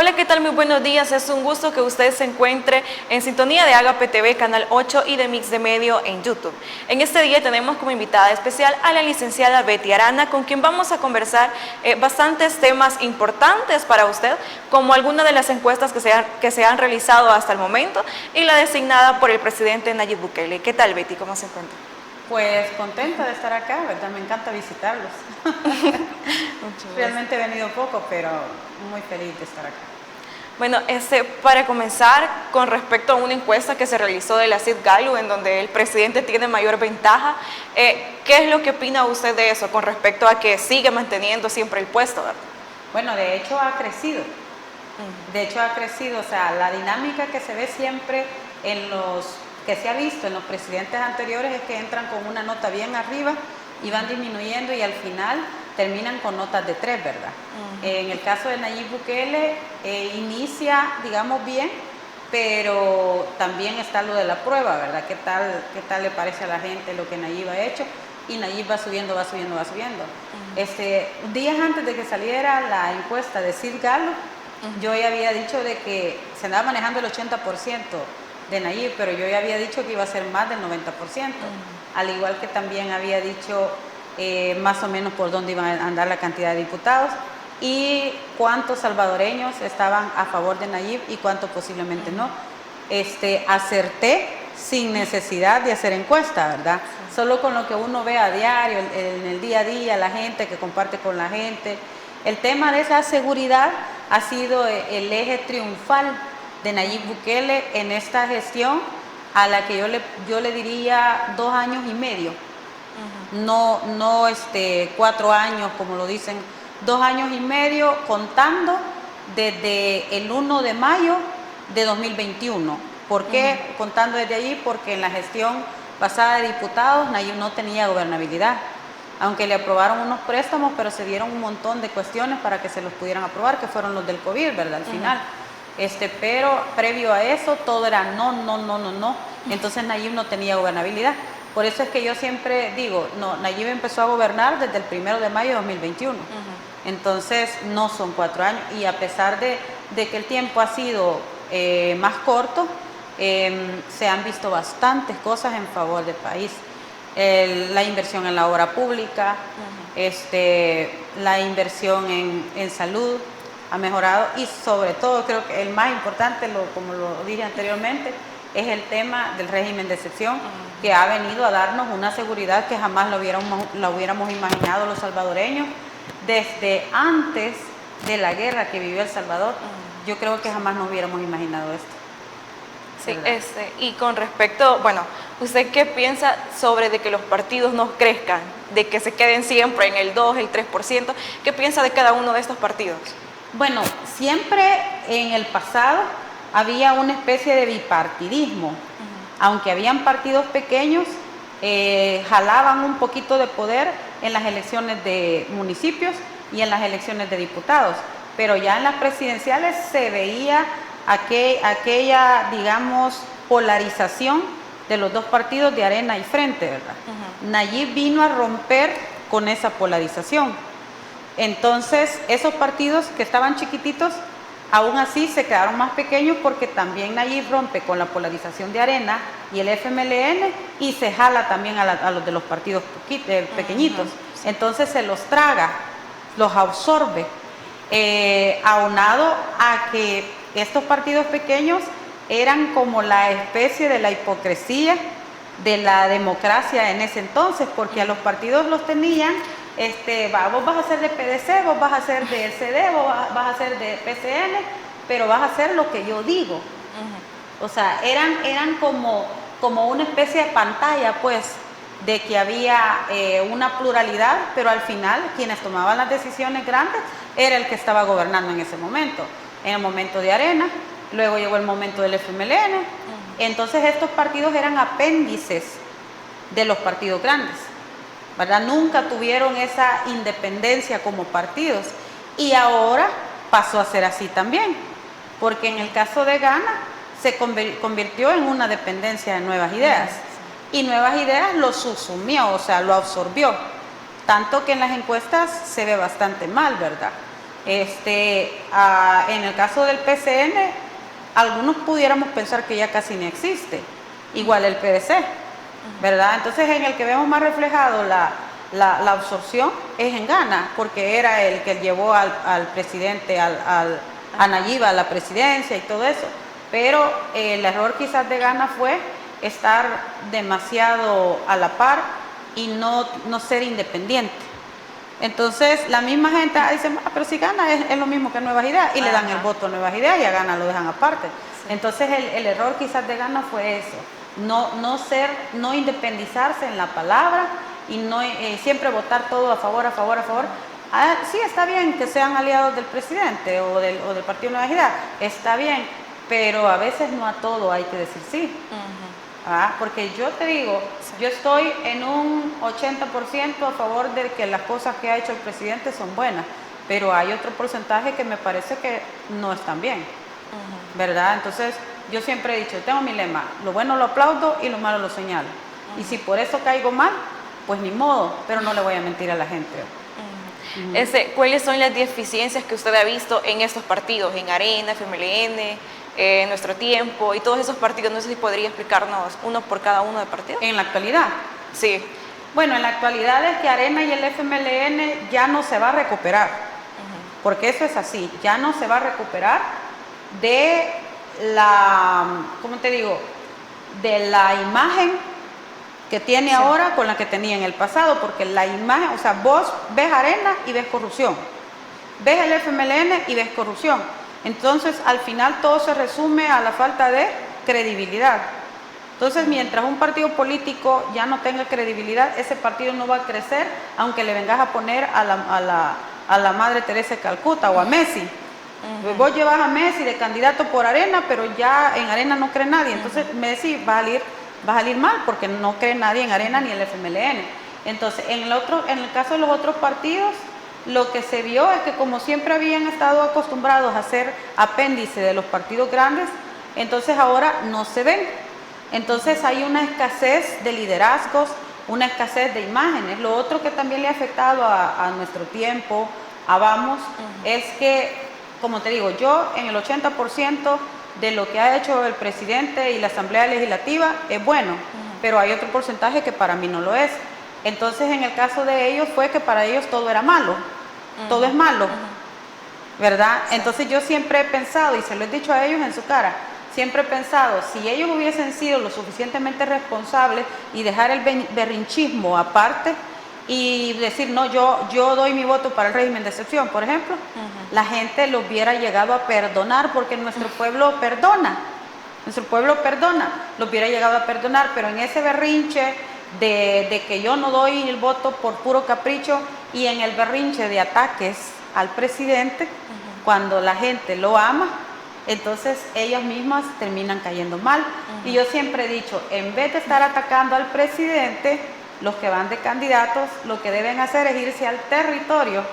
Hola, ¿qué tal? Muy buenos días. Es un gusto que usted se encuentre en sintonía de Agape TV, Canal 8 y de Mix de Medio en YouTube. En este día tenemos como invitada especial a la licenciada Betty Arana, con quien vamos a conversar bastantes temas importantes para usted, como algunas de las encuestas que se han realizado hasta el momento y la designada por el presidente Nayib Bukele. ¿Qué tal, Betty? ¿Cómo se encuentra? Pues contenta de estar acá, ¿verdad? Me encanta visitarlos. Realmente he venido poco, pero muy feliz de estar acá. Bueno, para comenzar, con respecto a una encuesta que se realizó de la Sid Gallup, en donde el presidente tiene mayor ventaja, ¿qué es lo que opina usted de eso con respecto a que sigue manteniendo siempre el puesto, ¿verdad? Bueno, de hecho ha crecido. De hecho ha crecido, o sea, la dinámica que se ve siempre que se ha visto en los presidentes anteriores es que entran con una nota bien arriba y van disminuyendo y al final terminan con notas de 3, ¿verdad? En el caso de Nayib Bukele, inicia, digamos, bien, pero también está lo de la prueba, ¿verdad? ¿Qué tal le parece a la gente lo que Nayib ha hecho? Y Nayib va subiendo, va subiendo, va subiendo. Días antes de que saliera la encuesta de Sid Gallup, yo ya había dicho de que se andaba manejando el 80% de Nayib, pero yo ya había dicho que iba a ser más del 90%, al igual que también había dicho más o menos por dónde iba a andar la cantidad de diputados y cuántos salvadoreños estaban a favor de Nayib y cuántos posiblemente no. Acerté sin necesidad de hacer encuesta, ¿verdad? Solo con lo que uno ve a diario, en el día a día, la gente que comparte con la gente. El tema de esa seguridad ha sido el eje triunfal de Nayib Bukele en esta gestión, a la que yo le diría 2 años y medio. No 4 años como lo dicen, 2 años y medio contando desde el 1 de mayo de 2021. ¿Por qué contando desde allí? Porque en la gestión pasada de diputados Nayib no tenía gobernabilidad, aunque le aprobaron unos préstamos, pero se dieron un montón de cuestiones para que se los pudieran aprobar, que fueron los del COVID, ¿verdad? Al final. Pero previo a eso todo era no. Entonces Nayib no tenía gobernabilidad. Por eso es que yo siempre digo, no, Nayib empezó a gobernar desde el 1 de mayo de 2021. Entonces no son 4 años. Y a pesar de que el tiempo ha sido más corto, se han visto bastantes cosas en favor del país. La inversión en la obra pública, la inversión en salud ha mejorado y sobre todo creo que el más importante, como lo dije anteriormente, es el tema del régimen de excepción, que ha venido a darnos una seguridad que jamás la hubiéramos imaginado los salvadoreños desde antes de la guerra que vivió El Salvador. Yo creo que jamás nos hubiéramos imaginado esto. Sí, y con respecto, bueno, ¿usted qué piensa sobre de que los partidos no crezcan, de que se queden siempre en el 2, el 3%? ¿Qué piensa de cada uno de estos partidos? Bueno, siempre en el pasado había una especie de bipartidismo. Aunque habían partidos pequeños, jalaban un poquito de poder en las elecciones de municipios y en las elecciones de diputados. Pero ya en las presidenciales se veía aquella, digamos, polarización de los dos partidos de Arena y Frente, ¿verdad? Nayib vino a romper con esa polarización. Entonces, esos partidos que estaban chiquititos, aún así se quedaron más pequeños porque también Nayib rompe con la polarización de Arena y el FMLN y se jala también a los de los partidos pequeñitos. Entonces se los traga, los absorbe, aunado a que estos partidos pequeños eran como la especie de la hipocresía de la democracia en ese entonces, porque a los partidos los tenían, vos vas a ser de PDC, vos vas a ser de LCD, vos vas a ser de PCN, pero vas a hacer lo que yo digo. O sea, eran como una especie de pantalla, pues, de que había una pluralidad, pero al final quienes tomaban las decisiones grandes era el que estaba gobernando en ese momento. En el momento de Arena, luego llegó el momento del FMLN. Entonces estos partidos eran apéndices de los partidos grandes, ¿verdad? Nunca tuvieron esa independencia como partidos y ahora pasó a ser así también, porque en el caso de Ghana se convirtió en una dependencia de Nuevas Ideas y Nuevas Ideas lo subsumió, o sea, lo absorbió, tanto que en las encuestas se ve bastante mal, ¿verdad? En el caso del PCN, algunos pudiéramos pensar que ya casi no existe, igual el PDC, ¿verdad? Entonces, en el que vemos más reflejado la absorción es en Ghana, porque era el que llevó al presidente, a Nayib a la presidencia y todo eso. Pero el error quizás de Ghana fue estar demasiado a la par y no ser independiente. Entonces la misma gente dice, pero si Ghana es lo mismo que Nuevas Ideas, y le dan el voto a Nuevas Ideas y a Ghana lo dejan aparte. Sí. Entonces el error quizás de Ghana fue eso, no independizarse en la palabra y no siempre votar todo a favor. Sí, está bien que sean aliados del presidente o del Partido Nuevas Ideas, está bien, pero a veces no a todo hay que decir sí. Porque yo te digo, yo estoy en un 80% a favor de que las cosas que ha hecho el presidente son buenas, pero hay otro porcentaje que me parece que no están bien, ¿verdad? Entonces, yo siempre he dicho, tengo mi lema, lo bueno lo aplaudo y lo malo lo señalo. Y si por eso caigo mal, pues ni modo, pero no le voy a mentir a la gente. ¿Cuáles son las deficiencias que usted ha visto en estos partidos, en Arena, FMLN, Nuestro Tiempo y todos esos partidos? No sé si podría explicarnos uno por cada uno de partidos. ¿En la actualidad? Sí. Bueno, en la actualidad es que Arena y el FMLN ya no se va a recuperar, porque eso es así, ya no se va a recuperar de la, ¿cómo te digo?, de la imagen que tiene ahora con la que tenía en el pasado, porque la imagen, o sea, vos ves Arena y ves corrupción, ves el FMLN y ves corrupción. Entonces, al final todo se resume a la falta de credibilidad. Entonces, mientras un partido político ya no tenga credibilidad, ese partido no va a crecer, aunque le vengas a poner a la Madre Teresa de Calcuta o a Messi. Vos llevas a Messi de candidato por Arena, pero ya en Arena no cree nadie. Entonces, Messi va a salir mal porque no cree nadie en Arena ni el FMLN. Entonces, en el caso de los otros partidos, lo que se vio es que como siempre habían estado acostumbrados a ser apéndice de los partidos grandes, entonces ahora no se ven. Entonces hay una escasez de liderazgos, una escasez de imágenes. Lo otro que también le ha afectado a Nuestro Tiempo, a Vamos, es que, como te digo, yo en el 80% de lo que ha hecho el presidente y la Asamblea Legislativa es bueno, pero hay otro porcentaje que para mí no lo es. Entonces, en el caso de ellos fue que para ellos todo era malo, todo es malo, ¿verdad? Sí. Entonces yo siempre he pensado, y se lo he dicho a ellos en su cara, siempre he pensado, si ellos hubiesen sido lo suficientemente responsables y dejar el berrinchismo aparte y decir, no, yo doy mi voto para el régimen de excepción, por ejemplo, la gente lo hubiera llegado a perdonar, porque nuestro pueblo perdona, lo hubiera llegado a perdonar, pero en ese berrinche de que yo no doy el voto por puro capricho y en el berrinche de ataques al presidente, cuando la gente lo ama, entonces ellas mismas terminan cayendo mal. Y yo siempre he dicho, en vez de estar atacando al presidente, los que van de candidatos, lo que deben hacer es irse al territorio,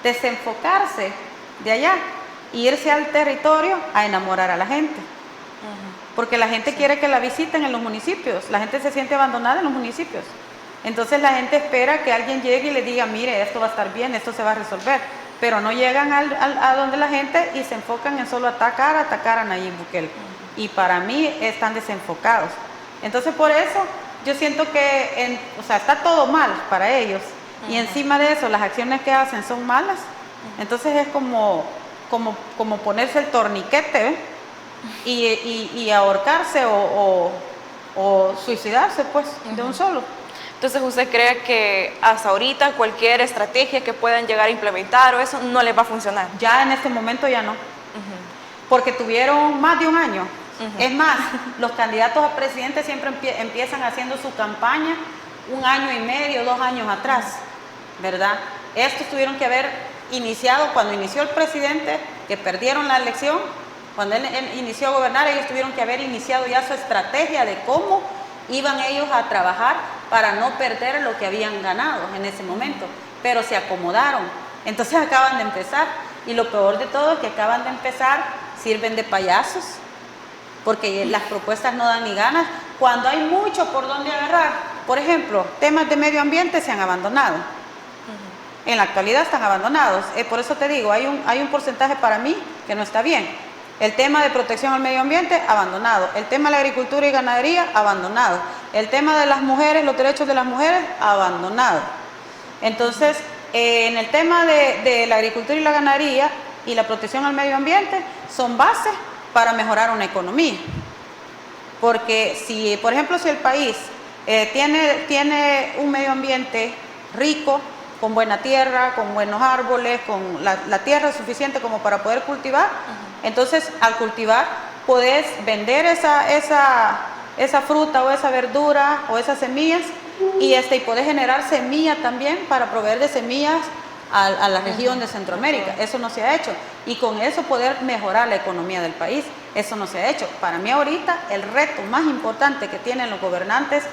desenfocarse de allá, e irse al territorio a enamorar a la gente. Porque la gente quiere que la visiten en los municipios, la gente se siente abandonada en los municipios. Entonces la gente espera que alguien llegue y le diga, mire, esto va a estar bien, esto se va a resolver. Pero no llegan a donde la gente y se enfocan en solo atacar a Nayib Bukele. Y para mí están desenfocados. Entonces por eso yo siento que está todo mal para ellos. Y encima de eso las acciones que hacen son malas. Entonces es como ponerse el torniquete, ¿eh? Y ahorcarse o suicidarse, pues, de un solo. Entonces, ¿usted cree que hasta ahorita cualquier estrategia que puedan llegar a implementar o eso no les va a funcionar? Ya en este momento ya no. Porque tuvieron más de un año. Es más, los candidatos a presidente siempre empiezan haciendo su campaña 1 año y medio, 2 años atrás, ¿verdad? Estos tuvieron que haber iniciado cuando inició el presidente, que perdieron la elección. Cuando él inició a gobernar, ellos tuvieron que haber iniciado ya su estrategia de cómo iban ellos a trabajar para no perder lo que habían ganado en ese momento, pero se acomodaron. Entonces acaban de empezar, y lo peor de todo es que acaban de empezar, sirven de payasos, porque las propuestas no dan ni ganas, cuando hay mucho por donde agarrar. Por ejemplo, temas de medio ambiente se han abandonado. En la actualidad están abandonados. Por eso te digo, hay un porcentaje para mí que no está bien. El tema de protección al medio ambiente, abandonado. El tema de la agricultura y ganadería, abandonado. El tema de las mujeres, los derechos de las mujeres, abandonado. Entonces, en el tema de la agricultura y la ganadería y la protección al medio ambiente, son bases para mejorar una economía. Porque si, por ejemplo, si el país tiene un medio ambiente rico, con buena tierra, con buenos árboles, con la tierra suficiente como para poder cultivar, entonces al cultivar podés vender esa fruta o esa verdura o esas semillas y podés generar semillas también para proveer de semillas a la región de Centroamérica. Eso no se ha hecho. Y con eso poder mejorar la economía del país. Eso no se ha hecho. Para mí ahorita el reto más importante que tienen los gobernantes,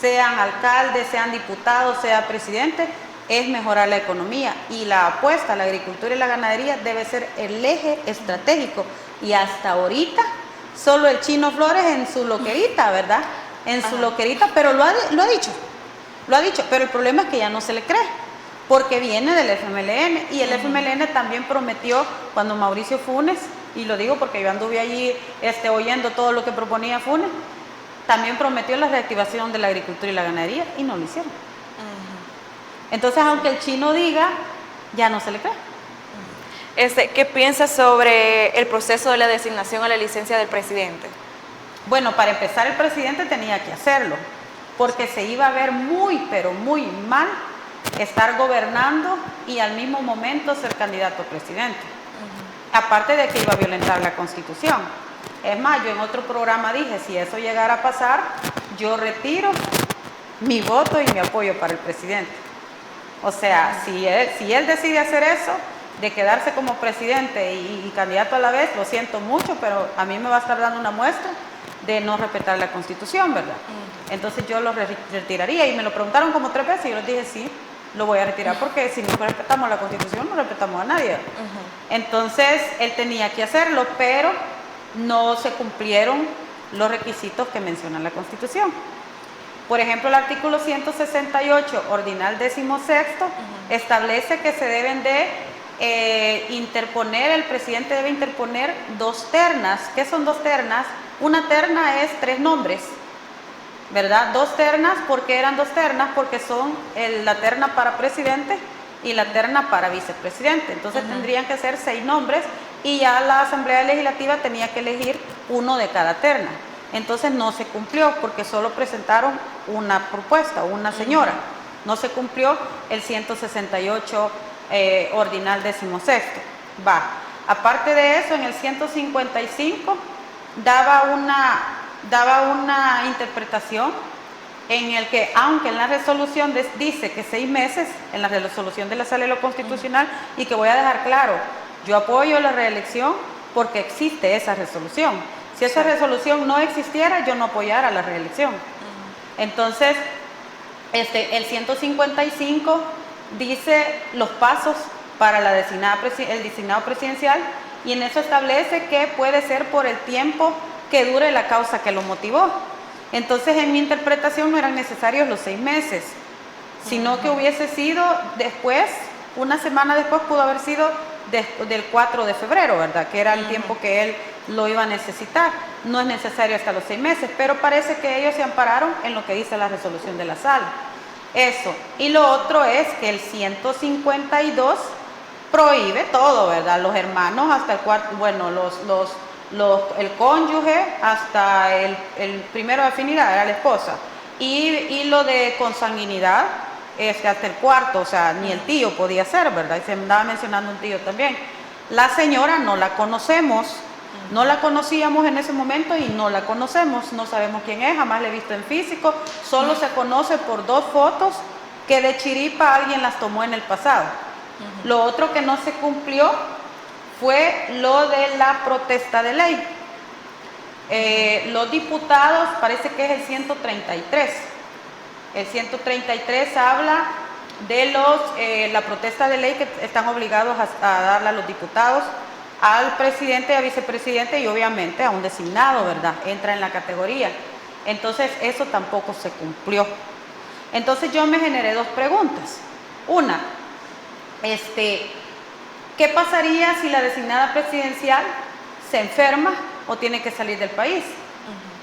sean alcaldes, sean diputados, sea presidente, es mejorar la economía. Y la apuesta a la agricultura y la ganadería debe ser el eje estratégico. Y hasta ahorita, solo el Chino Flores en su loquerita, ¿verdad? En su loquerita, pero lo ha dicho. Lo ha dicho, pero el problema es que ya no se le cree. Porque viene del FMLN y el FMLN también prometió cuando Mauricio Funes, y lo digo porque yo anduve allí oyendo todo lo que proponía Funes, también prometió la reactivación de la agricultura y la ganadería y no lo hicieron. Entonces, aunque el chino diga, ya no se le cree. ¿Qué piensas sobre el proceso de la designación a la licencia del presidente? Bueno, para empezar, el presidente tenía que hacerlo, porque se iba a ver muy, pero muy mal estar gobernando y al mismo momento ser candidato a presidente. Aparte de que iba a violentar la Constitución. Es más, yo en otro programa dije, si eso llegara a pasar, yo retiro mi voto y mi apoyo para el presidente. O sea, si él decide hacer eso, de quedarse como presidente y candidato a la vez, lo siento mucho, pero a mí me va a estar dando una muestra de no respetar la Constitución, ¿verdad? Entonces yo lo retiraría y me lo preguntaron como 3 veces y yo les dije sí, lo voy a retirar porque si no respetamos la Constitución no respetamos a nadie. Entonces él tenía que hacerlo, pero no se cumplieron los requisitos que menciona la Constitución. Por ejemplo, el artículo 168, ordinal 16, establece que se deben de interponer, el presidente debe interponer 2 ternas. ¿Qué son 2 ternas? Una terna es 3 nombres, ¿verdad? 2 ternas, ¿por qué eran 2 ternas? Porque son la terna para presidente y la terna para vicepresidente. Entonces tendrían que ser 6 nombres y ya la Asamblea Legislativa tenía que elegir uno de cada terna. Entonces no se cumplió porque solo presentaron una propuesta, una señora. No se cumplió el 168 ordinal 16. Va. Aparte de eso, en el 155 daba una interpretación en el que, aunque en la resolución dice que 6 meses, en la resolución de la Sala de lo Constitucional, y que voy a dejar claro, yo apoyo la reelección porque existe esa resolución. Si esa resolución no existiera, yo no apoyara la reelección. Entonces, el 155 dice los pasos para el designado presidencial y en eso establece que puede ser por el tiempo que dure la causa que lo motivó. Entonces, en mi interpretación no eran necesarios los 6 meses, sino que hubiese sido después, una semana después pudo haber sido del 4 de febrero, ¿verdad? Que era el tiempo que él lo iba a necesitar. No es necesario hasta los 6 meses, pero parece que ellos se ampararon en lo que dice la resolución de la sala. Eso. Y lo otro es que el 152 prohíbe todo, ¿verdad? Los hermanos hasta el cuarto, bueno, el cónyuge hasta el primero de afinidad, era la esposa. Y lo de consanguinidad hasta el cuarto, o sea, ni el tío podía ser, ¿verdad? Y se andaba mencionando un tío también. La señora no la conocemos, no la conocíamos en ese momento y no la conocemos, no sabemos quién es, jamás la he visto en físico, solo se conoce por 2 fotos que de chiripa alguien las tomó en el pasado. Lo otro que no se cumplió fue lo de la protesta de ley. Los diputados, parece que es el 133. El 133 habla de la protesta de ley que están obligados a darle a los diputados, al presidente y a vicepresidente y obviamente a un designado, ¿verdad? Entra en la categoría. Entonces, eso tampoco se cumplió. Entonces, yo me generé 2 preguntas. Una, ¿Qué pasaría si la designada presidencial se enferma o tiene que salir del país?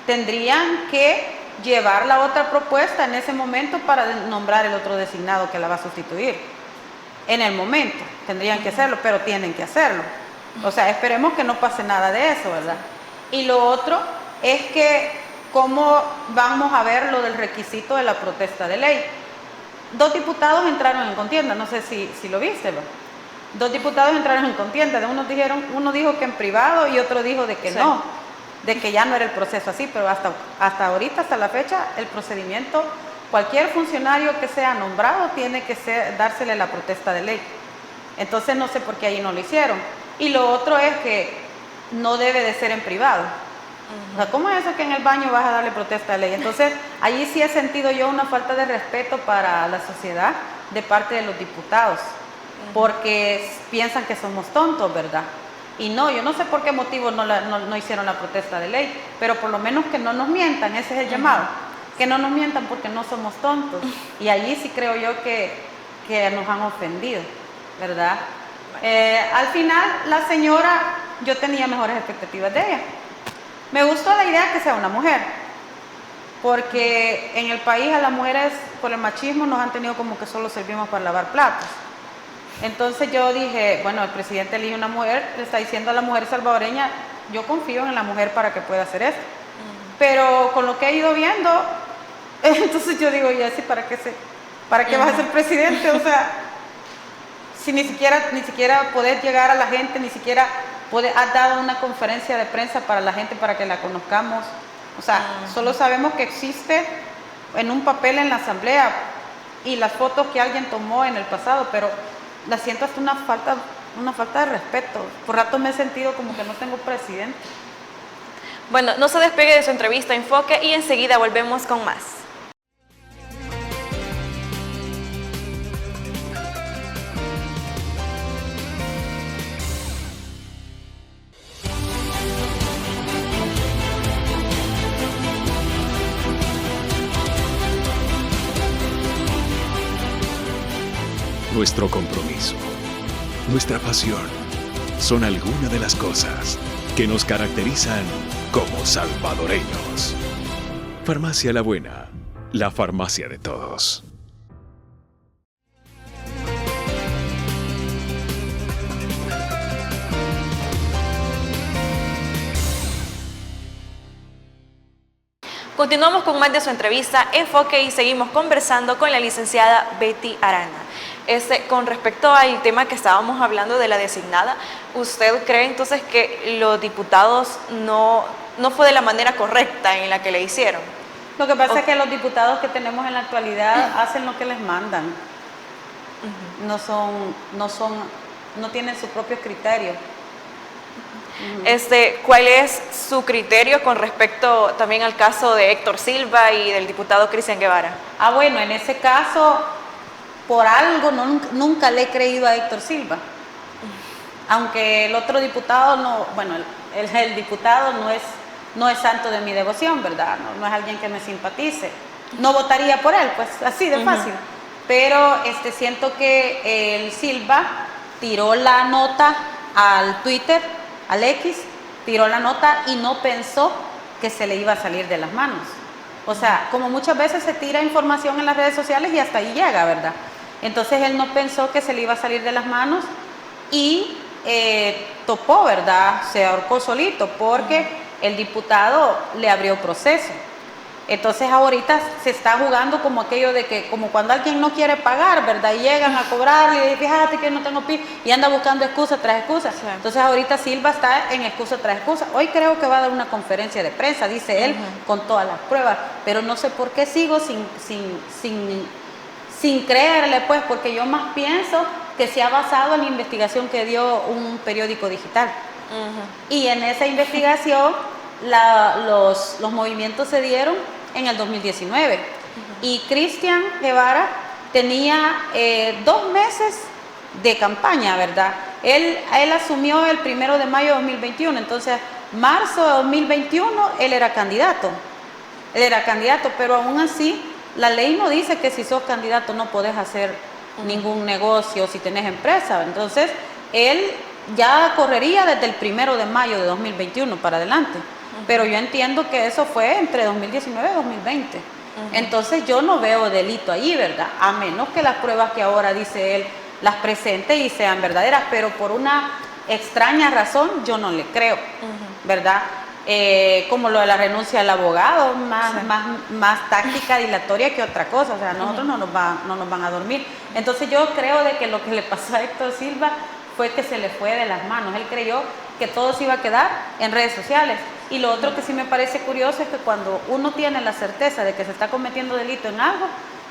Tendrían que llevar la otra propuesta en ese momento para nombrar el otro designado que la va a sustituir. En el momento tendrían que hacerlo, pero tienen que hacerlo. O sea, esperemos que no pase nada de eso, ¿verdad? Y lo otro es que cómo vamos a ver lo del requisito de la protesta de ley. 2 diputados entraron en contienda, no sé si lo viste, ¿verdad? 2 diputados entraron en contienda, uno dijo que en privado y otro dijo de que no, de que ya no era el proceso así, pero hasta ahorita, hasta la fecha, el procedimiento, cualquier funcionario que sea nombrado tiene que dársele la protesta de ley. Entonces no sé por qué ahí no lo hicieron. Y lo otro es que no debe de ser en privado. O sea, ¿cómo es eso que en el baño vas a darle protesta de ley? Entonces, allí sí he sentido yo una falta de respeto para la sociedad de parte de los diputados, porque piensan que somos tontos, ¿verdad? Y no, yo no sé por qué motivo no hicieron la protesta de ley, pero por lo menos que no nos mientan, ese es el llamado, que no nos mientan porque no somos tontos. Y allí sí creo yo que nos han ofendido, ¿verdad? Al final, la señora, yo tenía mejores expectativas de ella. Me gustó la idea que sea una mujer, porque en el país a las mujeres por el machismo nos han tenido como que solo servimos para lavar platos. Entonces yo dije, bueno, el presidente elige una mujer, le está diciendo a la mujer salvadoreña, yo confío en la mujer para que pueda hacer esto. Pero con lo que he ido viendo, entonces yo digo, ya sí, ¿para qué vas a ser presidente? O sea, si ni siquiera poder llegar a la gente, ni siquiera has dado una conferencia de prensa para la gente para que la conozcamos. O sea, solo sabemos que existe en un papel en la asamblea y las fotos que alguien tomó en el pasado, pero la siento hasta una falta de respeto. Por rato me he sentido como que no tengo presidente. Bueno, no se despegue de su entrevista Enfoque y enseguida volvemos con más. Nuestro compromiso, nuestra pasión, son algunas de las cosas que nos caracterizan como salvadoreños. Farmacia La Buena, la farmacia de todos. Continuamos con más de su entrevista Enfoque y seguimos conversando con la licenciada Betty Arana. Con respecto al tema que estábamos hablando de la designada, ¿usted cree entonces que los diputados no fue de la manera correcta en la que le hicieron? Lo que pasa es que los diputados que tenemos en la actualidad hacen lo que les mandan. No tienen sus propios criterios. ¿Cuál es su criterio con respecto también al caso de Héctor Silva y del diputado Cristian Guevara? Bueno, en ese caso, por algo nunca le he creído a Héctor Silva. Aunque el otro diputado el diputado no es santo de mi devoción, ¿verdad? No es alguien que me simpatice. No votaría por él, pues así de fácil. Pero siento que el Silva tiró la nota al Twitter, al X, tiró la nota y no pensó que se le iba a salir de las manos. O sea, como muchas veces se tira información en las redes sociales y hasta ahí llega, ¿verdad? Entonces él no pensó que se le iba a salir de las manos y topó, ¿verdad? Se ahorcó solito porque el diputado le abrió proceso. Entonces ahorita se está jugando como aquello de que, como cuando alguien no quiere pagar, ¿verdad? Y llegan a cobrarle y fíjate que no tengo PIB y anda buscando excusa tras excusa. Sí. Entonces ahorita Silva está en excusa tras excusa. Hoy creo que va a dar una conferencia de prensa, dice él, con todas las pruebas. Pero no sé por qué sigo sin creerle, pues, porque yo más pienso que se ha basado en la investigación que dio un periódico digital. Y en esa investigación los movimientos se dieron en el 2019 y Cristian Guevara tenía 2 meses de campaña, ¿verdad? Él asumió el 1 de mayo de 2021, entonces marzo de 2021 él era candidato, pero aún así la ley no dice que si sos candidato no podés hacer ningún negocio si tenés empresa. Entonces, él ya correría desde el 1 de mayo de 2021 para adelante. Pero yo entiendo que eso fue entre 2019 y 2020. Entonces yo no veo delito ahí, ¿verdad? A menos que las pruebas que ahora dice él las presente y sean verdaderas, pero por una extraña razón yo no le creo, ¿verdad? Como lo de la renuncia al abogado, más táctica dilatoria que otra cosa, o sea, nosotros no nos van a dormir. Entonces yo creo de que lo que le pasó a Héctor Silva fue que se le fue de las manos. Él creyó que todo se iba a quedar en redes sociales. Y lo otro que sí me parece curioso es que cuando uno tiene la certeza de que se está cometiendo delito en algo,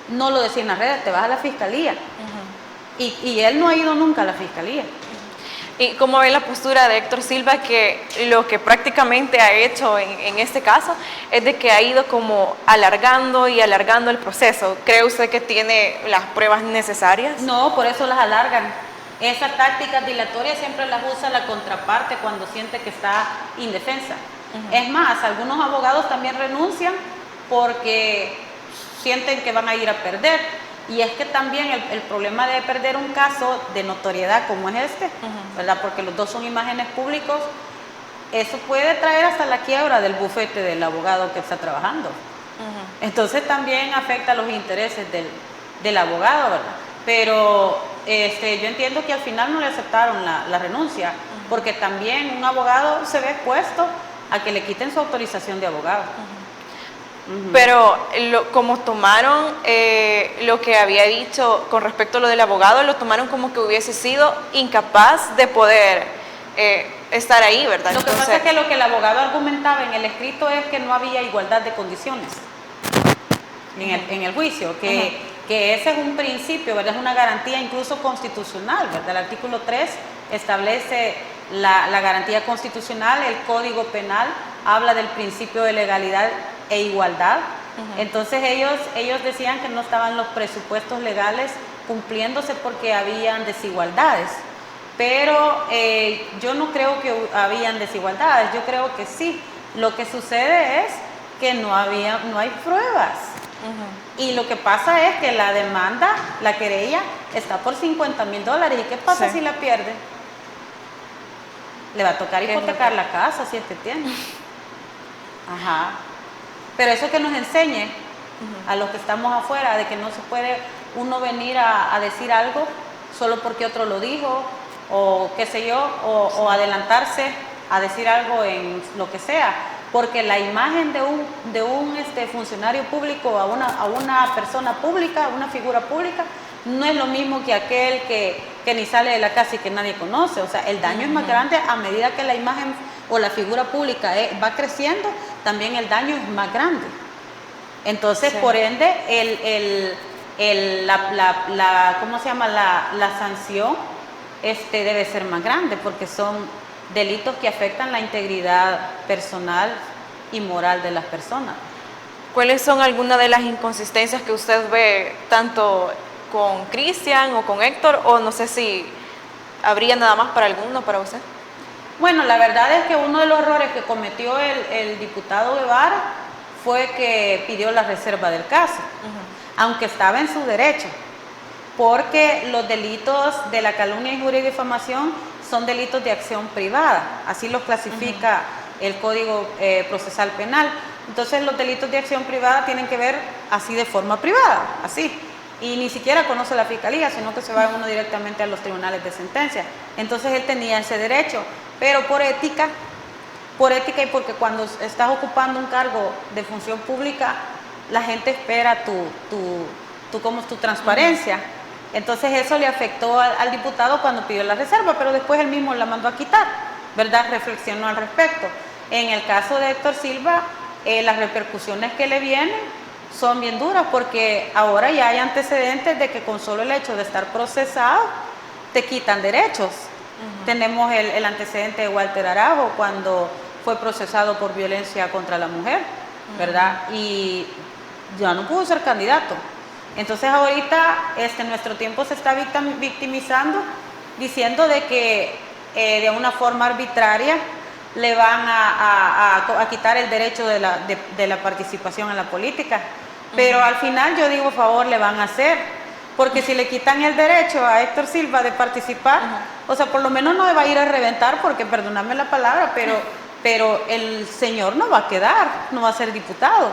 no lo decía en las redes, te vas a la fiscalía. Y él no ha ido nunca a la fiscalía. ¿Y cómo ve la postura de Héctor Silva, que lo que prácticamente ha hecho en este caso es de que ha ido como alargando y alargando el proceso? ¿Cree usted que tiene las pruebas necesarias? No, por eso las alargan. Esas tácticas dilatorias siempre las usa la contraparte cuando siente que está indefensa. Es más, algunos abogados también renuncian porque sienten que van a ir a perder. Y es que también el problema de perder un caso de notoriedad como es este, ¿verdad? Porque los dos son imágenes públicos, eso puede traer hasta la quiebra del bufete del abogado que está trabajando. Entonces también afecta los intereses del abogado, ¿verdad? Pero yo entiendo que al final no le aceptaron la renuncia, porque también un abogado se ve expuesto a que le quiten su autorización de abogado. Pero como tomaron lo que había dicho con respecto a lo del abogado, lo tomaron como que hubiese sido incapaz de poder estar ahí, ¿verdad? Lo que pasa es que lo que el abogado argumentaba en el escrito es que no había igualdad de condiciones en el juicio, que ese es un principio, ¿verdad? Es una garantía incluso constitucional, ¿verdad? El artículo 3 establece la garantía constitucional, el Código Penal habla del principio de legalidad e igualdad. Entonces ellos decían que no estaban los presupuestos legales cumpliéndose porque habían desigualdades, pero yo no creo que habían desigualdades, yo creo que sí. Lo que sucede es que no hay pruebas. Y lo que pasa es que la demanda, la querella, está por $50,000. ¿Y qué pasa si la pierde? Le va a tocar hipotecar la casa si es que tiene. Pero eso que nos enseñe a los que estamos afuera, de que no se puede uno venir a decir algo solo porque otro lo dijo, o qué sé yo, o adelantarse a decir algo en lo que sea, porque la imagen de un funcionario público a una persona pública, a una figura pública, no es lo mismo que aquel que ni sale de la casa y que nadie conoce. O sea, el daño es más grande a medida que la imagen o la figura pública va creciendo, también el daño es más grande. Entonces, por ende, ¿cómo se llama? La sanción debe ser más grande, porque son delitos que afectan la integridad personal y moral de las personas. ¿Cuáles son algunas de las inconsistencias que usted ve tanto con Cristian o con Héctor, o no sé si habría nada más para alguno, para usted? Bueno, la verdad es que uno de los errores que cometió el diputado Guevara fue que pidió la reserva del caso, aunque estaba en su derecho, porque los delitos de la calumnia, injuria y difamación son delitos de acción privada, así los clasifica el Código Procesal Penal. Entonces los delitos de acción privada tienen que ver así de forma privada, así. Y ni siquiera conoce la fiscalía, sino que se va uno directamente a los tribunales de sentencia. Entonces él tenía ese derecho, pero por ética y porque cuando estás ocupando un cargo de función pública, la gente espera tu transparencia. Entonces eso le afectó al diputado cuando pidió la reserva, pero después él mismo la mandó a quitar, ¿verdad? Reflexionó al respecto. En el caso de Héctor Silva, las repercusiones que le vienen son bien duras, porque ahora ya hay antecedentes de que con solo el hecho de estar procesado te quitan derechos. Tenemos el antecedente de Walter Arajo cuando fue procesado por violencia contra la mujer, ¿verdad? Y ya no pudo ser candidato. Entonces ahorita nuestro tiempo se está victimizando, diciendo de que de una forma arbitraria le van a quitar el derecho de la participación en la política. Pero al final yo digo, favor le van a hacer, porque si le quitan el derecho a Héctor Silva de participar, o sea, por lo menos no va a ir a reventar, porque perdóname la palabra, pero el señor no va a quedar, no va a ser diputado.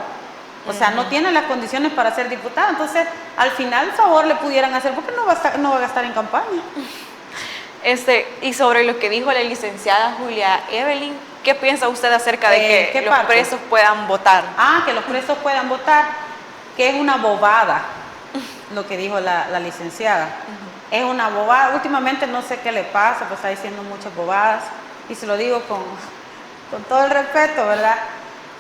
O sea, no tiene las condiciones para ser diputado. Entonces, al final, favor le pudieran hacer, porque no va a gastar en campaña. Y sobre lo que dijo la licenciada Julia Evelyn, ¿qué piensa usted acerca de que los presos puedan votar? Que los presos puedan votar, que es una bobada lo que dijo la licenciada. Es una bobada. Últimamente no sé qué le pasa, pues está diciendo muchas bobadas, y se lo digo con todo el respeto, ¿verdad?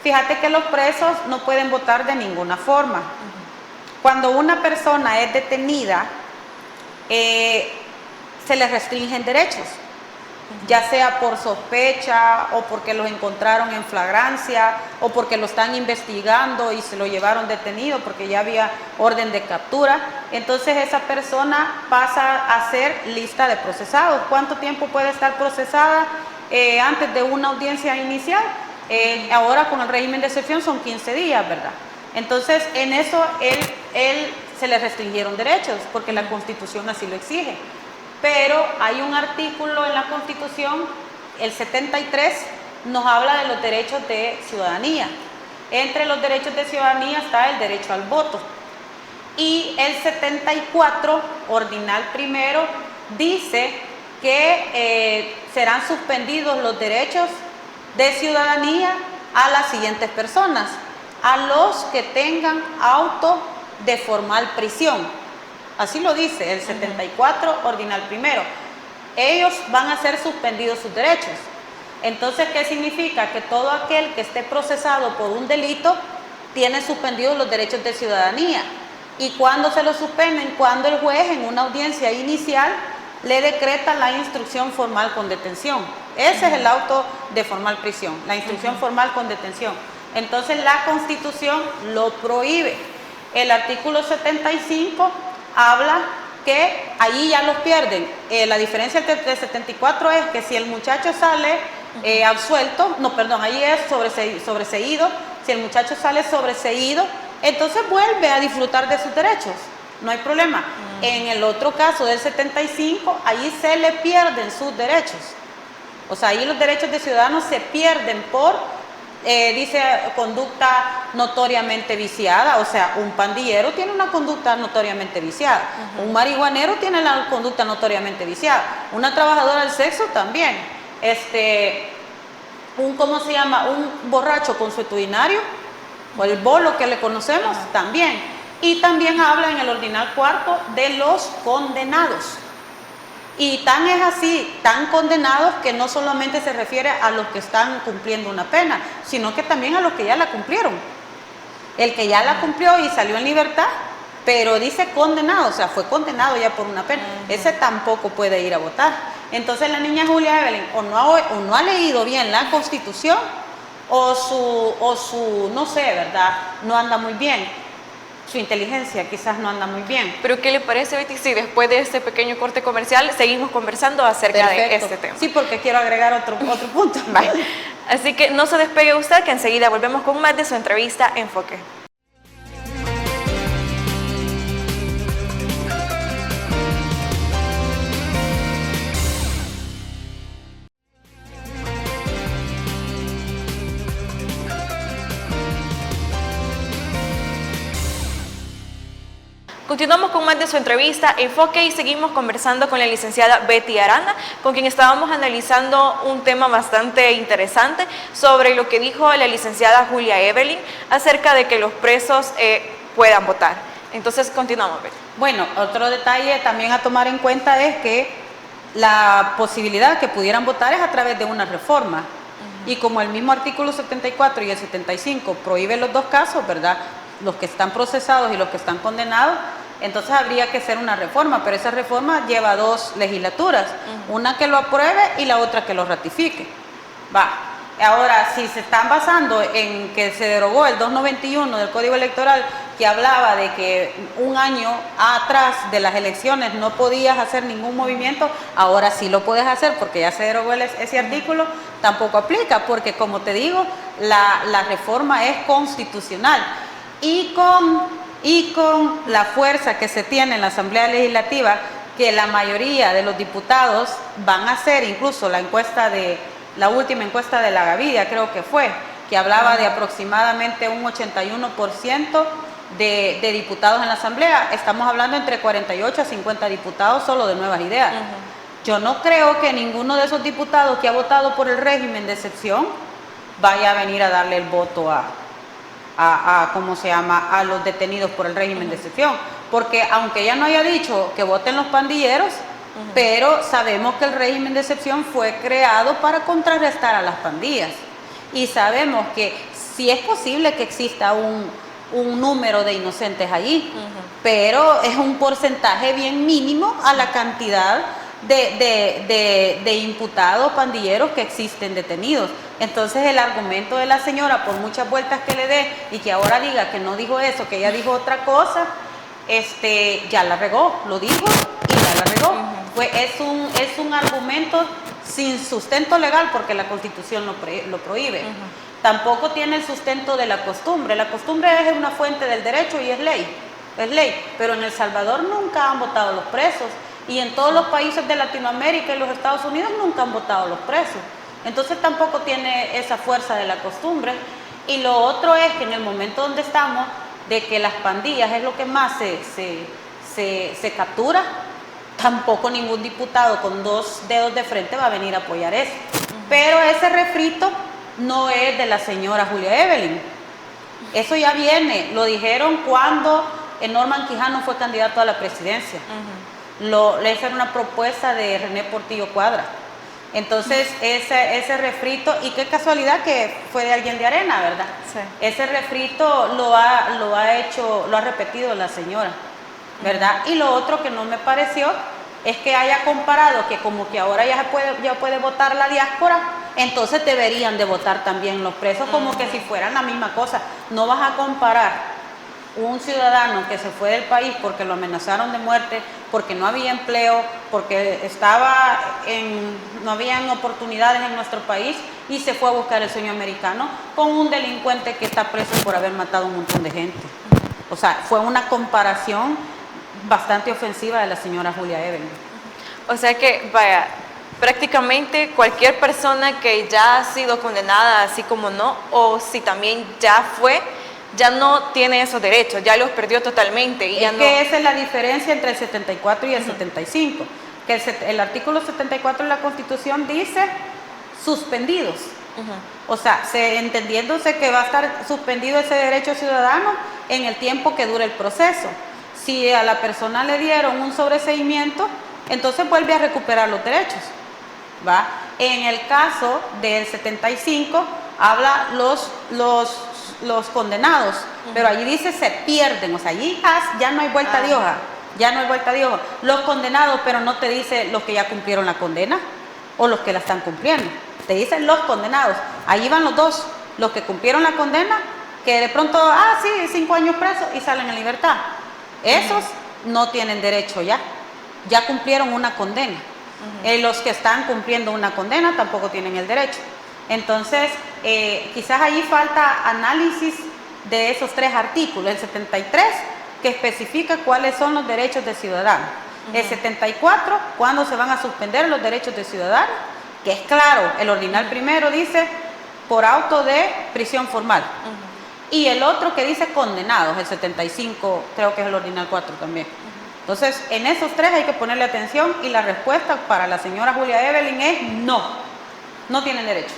Fíjate que los presos no pueden votar de ninguna forma. Cuando una persona es detenida, se les restringen derechos, ya sea por sospecha o porque los encontraron en flagrancia o porque lo están investigando y se lo llevaron detenido porque ya había orden de captura. Entonces esa persona pasa a ser lista de procesados. ¿Cuánto tiempo puede estar procesada antes de una audiencia inicial? Ahora con el régimen de excepción son 15 días, ¿verdad? Entonces en eso él se le restringieron derechos porque la Constitución así lo exige. Pero hay un artículo en la Constitución, el 73, nos habla de los derechos de ciudadanía. Entre los derechos de ciudadanía está el derecho al voto. Y el 74, ordinal primero, dice que serán suspendidos los derechos de ciudadanía a las siguientes personas: a los que tengan auto de formal prisión. Así lo dice el 74, ordinal primero. Ellos van a ser suspendidos sus derechos. Entonces, ¿qué significa? Que todo aquel que esté procesado por un delito tiene suspendidos los derechos de ciudadanía. ¿Y cuándo se los suspenden? Cuando el juez en una audiencia inicial le decreta la instrucción formal con detención. Ese es el auto de formal prisión, la instrucción formal con detención. Entonces la Constitución lo prohíbe. El artículo 75 habla que ahí ya los pierden. La diferencia entre 74 es que si el muchacho sale absuelto, ahí es sobreseído. Si el muchacho sale sobreseído, entonces vuelve a disfrutar de sus derechos, no hay problema. En el otro caso del 75, ahí se le pierden sus derechos. O sea, ahí los derechos de ciudadanos se pierden por dice conducta notoriamente viciada. O sea, un pandillero tiene una conducta notoriamente viciada, un marihuanero tiene la conducta notoriamente viciada, una trabajadora del sexo también, un borracho consuetudinario o el bolo que le conocemos también. Y también habla en el ordinal cuarto de los condenados. Y tan es así, tan condenados, que no solamente se refiere a los que están cumpliendo una pena, sino que también a los que ya la cumplieron. El que ya la cumplió y salió en libertad, pero dice condenado, o sea, fue condenado ya por una pena, ese tampoco puede ir a votar. Entonces la niña Julia Evelyn o no ha leído bien la Constitución, o su no sé, ¿verdad? No anda muy bien. Su inteligencia quizás no anda muy bien. Pero ¿qué le parece, Betty, si después de este pequeño corte comercial seguimos conversando acerca de este tema? Sí, porque quiero agregar otro punto. Vale. Así que no se despegue usted, que enseguida volvemos con más de su entrevista Enfoque. Continuamos con más de su entrevista Enfoque y seguimos conversando con la licenciada Betty Arana, con quien estábamos analizando un tema bastante interesante sobre lo que dijo la licenciada Julia Evelyn acerca de que los presos puedan votar. Entonces continuamos, Betty. Bueno, otro detalle también a tomar en cuenta es que la posibilidad que pudieran votar es a través de una reforma. Y como el mismo artículo 74 y el 75 prohíben los dos casos, ¿verdad? Los que están procesados y los que están condenados, entonces habría que hacer una reforma, pero esa reforma lleva dos legislaturas, una que lo apruebe y la otra que lo ratifique. Ahora, si se están basando en que se derogó el 291 del Código Electoral, que hablaba de que un año atrás de las elecciones no podías hacer ningún movimiento, ahora sí lo puedes hacer porque ya se derogó ese artículo, tampoco aplica, porque como te digo, la reforma es constitucional. Y y con la fuerza que se tiene en la Asamblea Legislativa, que la mayoría de los diputados van a hacer, incluso la última encuesta de la Gavidia creo que fue, que hablaba de aproximadamente un 81% de diputados en la Asamblea. Estamos hablando entre 48 a 50 diputados solo de Nuevas Ideas. Yo no creo que ninguno de esos diputados que ha votado por el régimen de excepción vaya a venir a darle el voto ¿cómo se llama?, a los detenidos por el régimen de excepción, porque aunque ella no haya dicho que voten los pandilleros, pero sabemos que el régimen de excepción fue creado para contrarrestar a las pandillas, y sabemos que sí es posible que exista un número de inocentes allí, pero es un porcentaje bien mínimo a la cantidad de imputados pandilleros que existen detenidos. Entonces el argumento de la señora, por muchas vueltas que le dé y que ahora diga que no dijo eso, que ella dijo otra cosa, ya la regó, lo dijo y ya la regó. Pues es un argumento sin sustento legal, porque la Constitución lo prohíbe. Tampoco tiene el sustento de la costumbre. La costumbre es una fuente del derecho y es ley, pero en El Salvador nunca han votado los presos, y en todos los países de Latinoamérica y los Estados Unidos nunca han votado los presos. Entonces tampoco tiene esa fuerza de la costumbre. Y lo otro es que en el momento donde estamos, de que las pandillas es lo que más se captura, tampoco ningún diputado con dos dedos de frente va a venir a apoyar eso. Pero ese refrito no es de la señora Julia Evelyn. Eso ya viene, lo dijeron cuando Norman Quijano fue candidato a la presidencia. Esa era una propuesta de René Portillo Cuadra. Entonces ese refrito, y qué casualidad que fue de alguien de Arena, ¿verdad? Sí. Ese refrito lo ha repetido la señora, ¿verdad? Y lo otro que no me pareció es que haya comparado que como que ahora ya puede votar la diáspora, entonces deberían de votar también los presos, como que si fueran la misma cosa. No vas a comparar un ciudadano que se fue del país porque lo amenazaron de muerte, porque no había empleo, porque no habían oportunidades en nuestro país y se fue a buscar el sueño americano, con un delincuente que está preso por haber matado a un montón de gente. O sea, fue una comparación bastante ofensiva de la señora Julia Evelyn. O sea que, vaya, prácticamente cualquier persona que ya ha sido condenada, así como no, o si también ya no tiene esos derechos, ya los perdió totalmente. Y esa es la diferencia entre el 74 y el 75, que el artículo 74 de la Constitución dice suspendidos. O sea, entendiéndose que va a estar suspendido ese derecho ciudadano en el tiempo que dure el proceso. Si a la persona le dieron un sobreseimiento, entonces vuelve a recuperar los derechos, ¿va? En el caso del 75 habla los condenados, pero allí dice se pierden, o sea, allí ya no hay vuelta de hoja, los condenados, pero no te dice los que ya cumplieron la condena o los que la están cumpliendo, te dicen los condenados. Allí van los dos, los que cumplieron la condena, que de pronto, sí, 5 años presos y salen en libertad. Esos no tienen derecho ya cumplieron una condena. Los que están cumpliendo una condena tampoco tienen el derecho. Entonces, quizás allí falta análisis de esos 3 artículos. El 73, que especifica cuáles son los derechos de ciudadano. El 74, cuándo se van a suspender los derechos de ciudadano, que es claro, el ordinal primero dice por auto de prisión formal. Y el otro que dice condenados, el 75, creo que es el ordinal 4 también. Entonces, en esos 3 hay que ponerle atención, y la respuesta para la señora Julia Evelyn es no tienen derecho.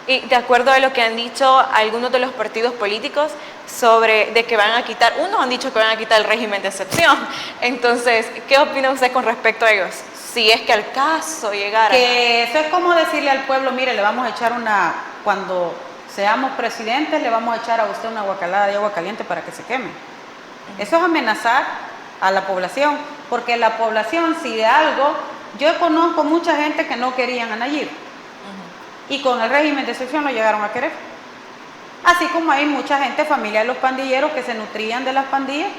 Y de acuerdo a lo que han dicho algunos de los partidos políticos de que van a quitar, unos han dicho que van a quitar el régimen de excepción. Entonces, ¿qué opina usted con respecto a ellos? Si es que al caso llegara. Que eso es como decirle al pueblo, mire, le vamos a echar cuando seamos presidentes, le vamos a echar a usted una guacalada de agua caliente para que se queme. Eso es amenazar a la población, porque la población, si de algo, yo conozco mucha gente que no querían a Nayib, y con el régimen de excepción lo llegaron a querer. Así como hay mucha gente, familia de los pandilleros, que se nutrían de las pandillas,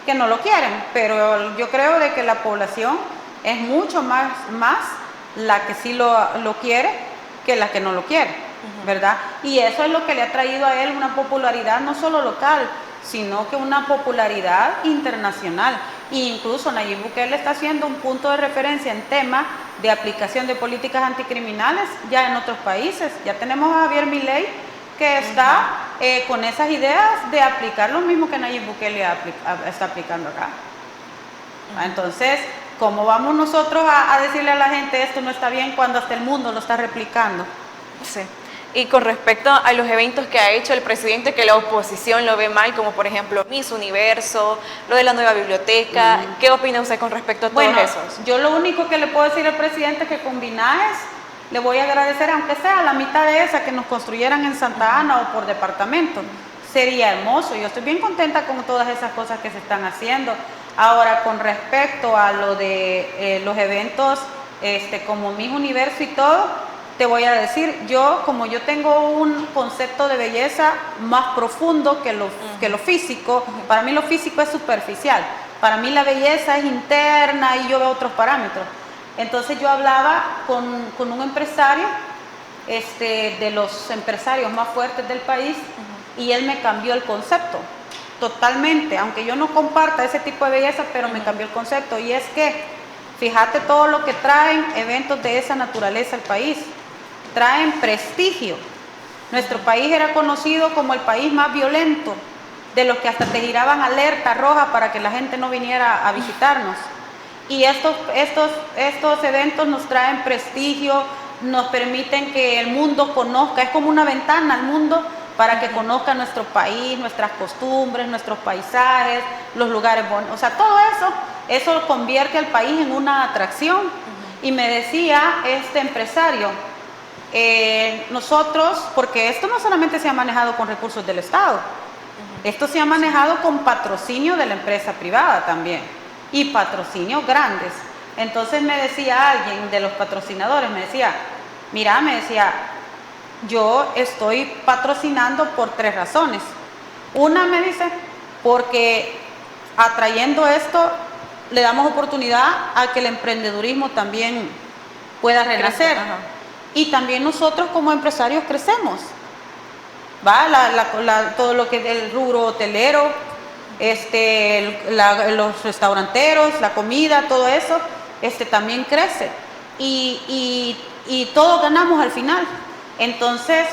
que no lo quieren, pero yo creo de que la población es mucho más la que sí lo quiere que la que no lo quiere, ¿verdad? Y eso es lo que le ha traído a él una popularidad no solo local, sino que una popularidad internacional. E incluso Nayib Bukele está siendo un punto de referencia en tema de aplicación de políticas anticriminales ya en otros países. Ya tenemos a Javier Milei que está con esas ideas de aplicar lo mismo que Nayib Bukele está aplicando acá. Entonces, ¿cómo vamos nosotros a decirle a la gente esto no está bien cuando hasta el mundo lo está replicando? Sí. Y con respecto a los eventos que ha hecho el presidente, que la oposición lo ve mal, como por ejemplo Miss Universo, lo de la nueva biblioteca, ¿qué opina usted con respecto a todos esos? Yo lo único que le puedo decir al presidente es que con Binaes le voy a agradecer, aunque sea la mitad de esa que nos construyeran en Santa Ana o por departamento, sería hermoso. Yo estoy bien contenta con todas esas cosas que se están haciendo. Ahora, con respecto a lo de los eventos como Miss Universo y todo, te voy a decir, como yo tengo un concepto de belleza más profundo que lo físico, para mí lo físico es superficial, para mí la belleza es interna y yo veo otros parámetros. Entonces yo hablaba con un empresario, de los empresarios más fuertes del país, y él me cambió el concepto totalmente, aunque yo no comparta ese tipo de belleza, pero me cambió el concepto, y es que fíjate todo lo que traen eventos de esa naturaleza al país. Traen prestigio. Nuestro país era conocido como el país más violento, de los que hasta te giraban alerta roja para que la gente no viniera a visitarnos. Y estos eventos nos traen prestigio, nos permiten que el mundo conozca, es como una ventana al mundo para que conozca nuestro país, nuestras costumbres, nuestros paisajes, los lugares bonitos. O sea, todo eso convierte al país en una atracción. Y me decía este empresario, nosotros, porque esto no solamente se ha manejado con recursos del Estado, esto se ha manejado con patrocinio de la empresa privada también, y patrocinios grandes. Entonces me decía alguien de los patrocinadores, me decía, mira, yo estoy patrocinando por 3 razones. Una, me dice, porque atrayendo esto, le damos oportunidad a que el emprendedurismo también pueda renacer. Y también nosotros como empresarios crecemos, ¿va? Todo lo que es el rubro hotelero, los restauranteros, la comida, todo eso, también crece. Y todos ganamos al final. Entonces,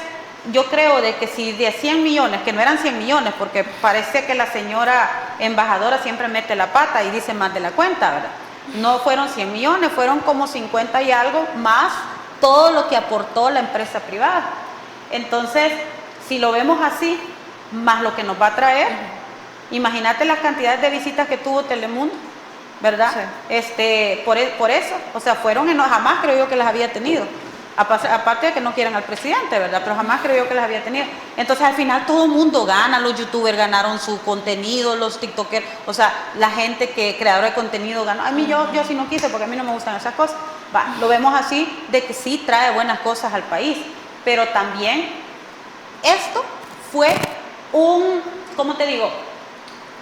yo creo de que si de 100 millones, que no eran 100 millones, porque parece que la señora embajadora siempre mete la pata y dice más de la cuenta, ¿verdad? No fueron 100 millones, fueron como 50 y algo más todo lo que aportó la empresa privada. Entonces, si lo vemos así, más lo que nos va a traer, imagínate las cantidades de visitas que tuvo Telemundo, ¿verdad? Sí. Por eso, o sea, jamás creo yo que las había tenido. Aparte de que no quieran al presidente, ¿verdad? Pero jamás creo yo que las había tenido. Entonces, al final todo el mundo gana, los youtubers ganaron su contenido, los tiktokers, o sea, la gente creadora de contenido ganó. A mí yo sí no quise porque a mí no me gustan esas cosas. Lo vemos así, de que sí trae buenas cosas al país, pero también esto fue ¿cómo te digo?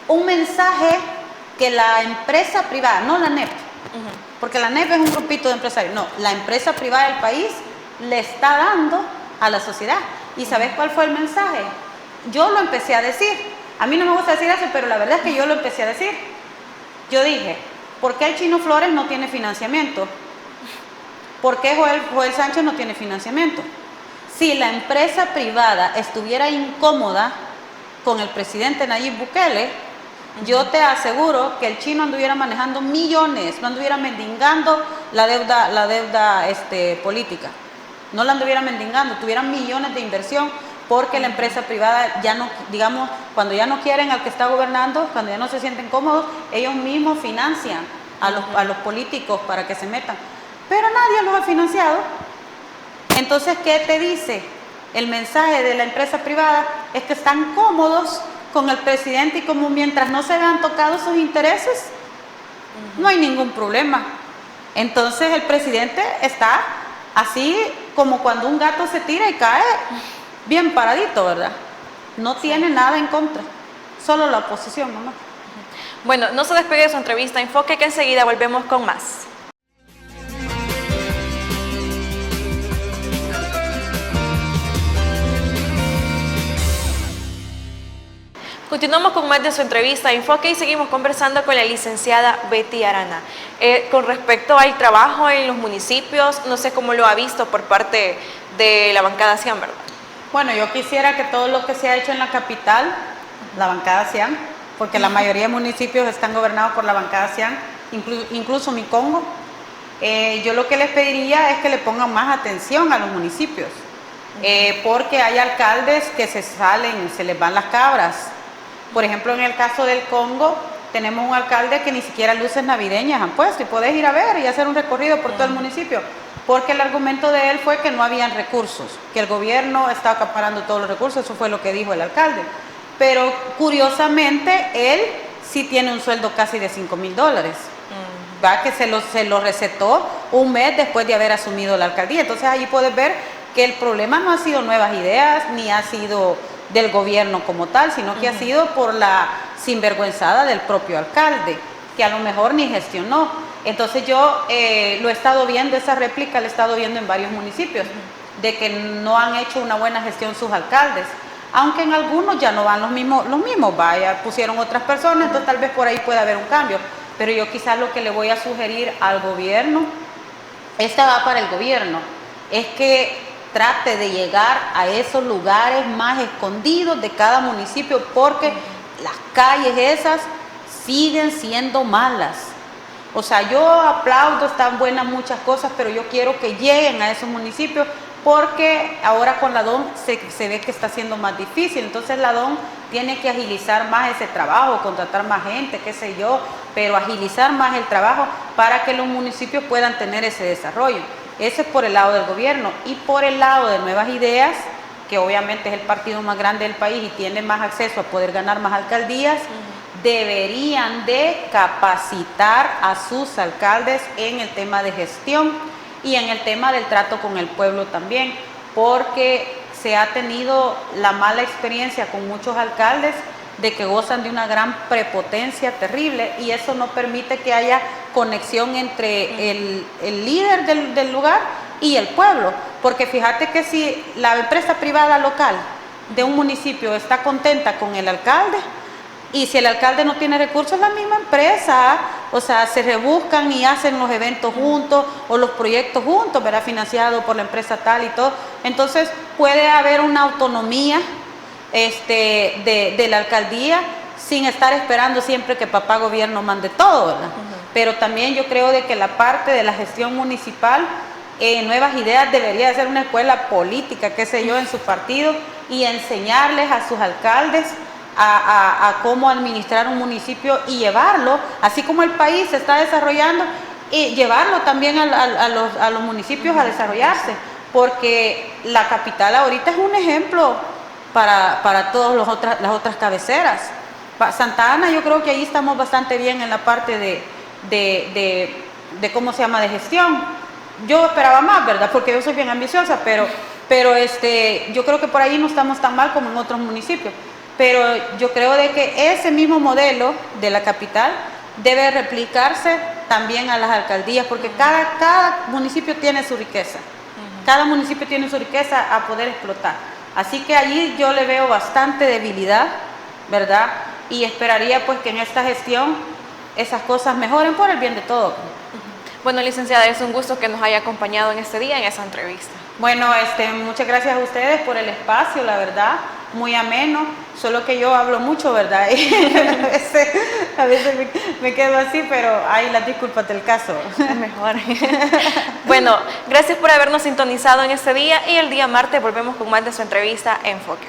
Un mensaje que la empresa privada, no la NEP, porque la NEP es un grupito de empresarios, no, la empresa privada del país le está dando a la sociedad. ¿Y sabes cuál fue el mensaje? Yo lo empecé a decir, a mí no me gusta decir eso, pero la verdad es que yo lo empecé a decir. Yo dije, ¿por qué el Chino Flores no tiene financiamiento? ¿Por qué Joel Sánchez no tiene financiamiento? Si la empresa privada estuviera incómoda con el presidente Nayib Bukele, yo te aseguro que el chino anduviera manejando millones, no anduviera mendigando la deuda política, no la anduviera mendigando, tuvieran millones de inversión, porque la empresa privada ya no, digamos, cuando ya no quieren al que está gobernando, cuando ya no se sienten cómodos, ellos mismos financian a los políticos para que se metan. Pero nadie los ha financiado. Entonces, ¿qué te dice? El mensaje de la empresa privada es que están cómodos con el presidente y como mientras no se vean tocados sus intereses, no hay ningún problema. Entonces, el presidente está así como cuando un gato se tira y cae bien paradito, ¿verdad? No tiene nada en contra, solo la oposición, mamá. Bueno, no se despegue de su entrevista Enfoque, que enseguida volvemos con más. Continuamos con más de su entrevista Enfoque y seguimos conversando con la licenciada Betty Arana. Con respecto al trabajo en los municipios, no sé cómo lo ha visto por parte de la bancada CIAN, ¿verdad? Bueno, yo quisiera que todo lo que se ha hecho en la capital, la bancada CIAN, porque la mayoría de municipios están gobernados por la bancada CIAN, incluso mi Congo, yo lo que les pediría es que le pongan más atención a los municipios, porque hay alcaldes que se salen, se les van las cabras. Por ejemplo, en el caso del Congo, tenemos un alcalde que ni siquiera luces navideñas han puesto, y podés ir a ver y hacer un recorrido por todo el municipio, porque el argumento de él fue que no habían recursos, que el gobierno estaba acaparando todos los recursos, eso fue lo que dijo el alcalde. Pero curiosamente, él sí tiene un sueldo casi de $5,000, ¿va? Que se lo recetó un mes después de haber asumido la alcaldía. Entonces ahí puedes ver que el problema no ha sido nuevas ideas, ni ha sido del gobierno como tal, sino que ha sido por la sinvergüenzada del propio alcalde, que a lo mejor ni gestionó. Entonces yo lo he estado viendo, esa réplica la he estado viendo en varios municipios, de que no han hecho una buena gestión sus alcaldes, aunque en algunos ya no van los mismos, vaya, pusieron otras personas, entonces tal vez por ahí pueda haber un cambio. Pero yo quizás lo que le voy a sugerir al gobierno, esta va para el gobierno, es que trate de llegar a esos lugares más escondidos de cada municipio, porque las calles esas siguen siendo malas. O sea, yo aplaudo, están buenas muchas cosas, pero yo quiero que lleguen a esos municipios, porque ahora con la DON se ve que está siendo más difícil. Entonces la DON tiene que agilizar más ese trabajo, contratar más gente, qué sé yo, pero agilizar más el trabajo para que los municipios puedan tener ese desarrollo. Ese es por el lado del gobierno. Y por el lado de Nuevas Ideas, que obviamente es el partido más grande del país y tiene más acceso a poder ganar más alcaldías, deberían de capacitar a sus alcaldes en el tema de gestión y en el tema del trato con el pueblo también, porque se ha tenido la mala experiencia con muchos alcaldes de que gozan de una gran prepotencia terrible, y eso no permite que haya conexión entre el líder del lugar y el pueblo, porque fíjate que si la empresa privada local de un municipio está contenta con el alcalde, y si el alcalde no tiene recursos, la misma empresa, o sea, se rebuscan y hacen los eventos juntos o los proyectos juntos, ¿verdad? Financiado por la empresa tal y todo. Entonces puede haber una autonomía de la alcaldía sin estar esperando siempre que papá gobierno mande todo, ¿verdad? Pero también yo creo de que la parte de la gestión municipal, Nuevas Ideas debería ser una escuela política, qué sé yo, en su partido, y enseñarles a sus alcaldes a cómo administrar un municipio y llevarlo, así como el país se está desarrollando, y llevarlo también a los municipios a desarrollarse, porque la capital ahorita es un ejemplo para todas las otras cabeceras. Santa Ana, yo creo que ahí estamos bastante bien en la parte de ¿cómo se llama?, de gestión. Yo esperaba más, ¿verdad?, porque yo soy bien ambiciosa, pero yo creo que por ahí no estamos tan mal como en otros municipios. Pero yo creo de que ese mismo modelo de la capital debe replicarse también a las alcaldías, porque cada municipio tiene su riqueza. Cada municipio tiene su riqueza a poder explotar. Así que allí yo le veo bastante debilidad, ¿verdad? Y esperaría pues que en esta gestión esas cosas mejoren por el bien de todos. Bueno, licenciada, es un gusto que nos haya acompañado en este día, en esa entrevista. Bueno, muchas gracias a ustedes por el espacio, la verdad, muy ameno, solo que yo hablo mucho, ¿verdad? Y a veces me quedo así, pero hay las disculpas del caso. Es mejor. Bueno, gracias por habernos sintonizado en este día, y el día martes volvemos con más de su entrevista Enfoque.